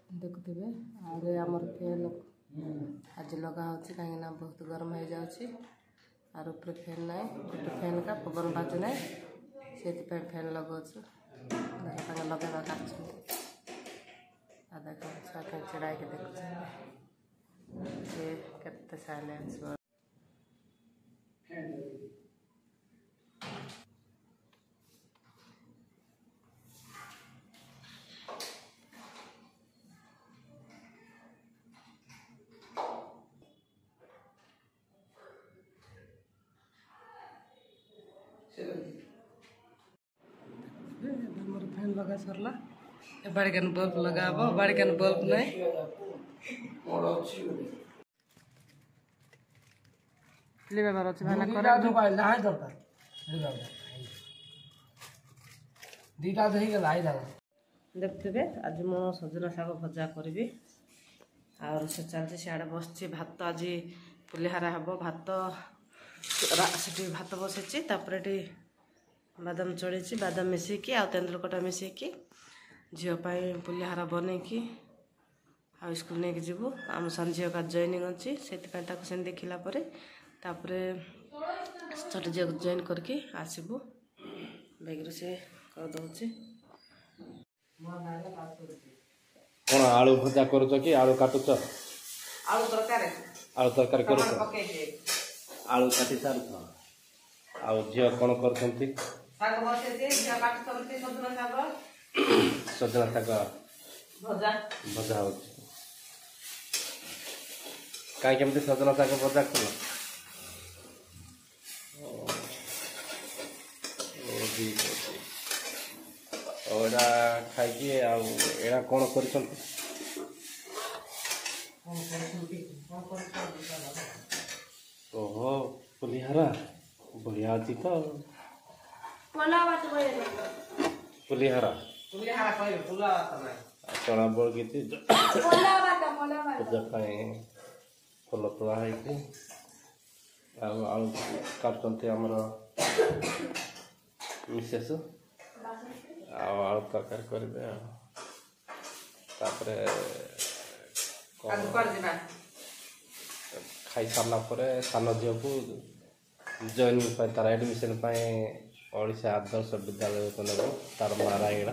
देखुवे आरे आमर फैन आज लगा होची कहीं ना बहुत गरम हो जाउची आर ऊपर फैन ना गोटे फैन का पवन बाजू ना से फैन लगाऊँ लगेगा कर छुआ के छड़ा के देखुँ के साइलेंस फैन लगा सरला बाड़िकान बल्ब लगाब बाड़िकान बल्ब नहीं लेबार अछि भाना करे जो पाइला है दरकार दीटा देही गेला आई दादा देखथिबे आज मो सजना साग भजा करबी और से चलते सियाड़े बसछि भात आज पुलिहारा हबो भात सेठी भात बसेछि तापरे टी बादाम चढ़ी बादाम मिसेकी आ तेंदुल कटा मिसेकी झील पुलिहारा बनईकी आ स्कूल नहीं जीवु आम सान झील का जॉइनिंग अच्छी से देखला तापरे छोटे झील जॉइन करके आसबू बैग से कर दउछि कौन आलू भजा करूछ कि आलू काटुछ आलू तरकारी करूछ आलू काटी सार आ झील कौन करछंती साग बसे झील काट करते सजना साग भजा भजा हो कहीं केमती सजना साग भजा कर खाई एड़ा कौन कर ओहो पुलिहारा बढ़िया अच्छी तो पुलिहारा चना बड़ की पूजा फल तोड़ा है आलू काटुंट आमर मिसेस आलू तरकारी करेंगे खाई सारा सान झील को जॉइनिंग तार एडमिशन ओडिशा आदर्श विद्यालय को नेब तार नारायण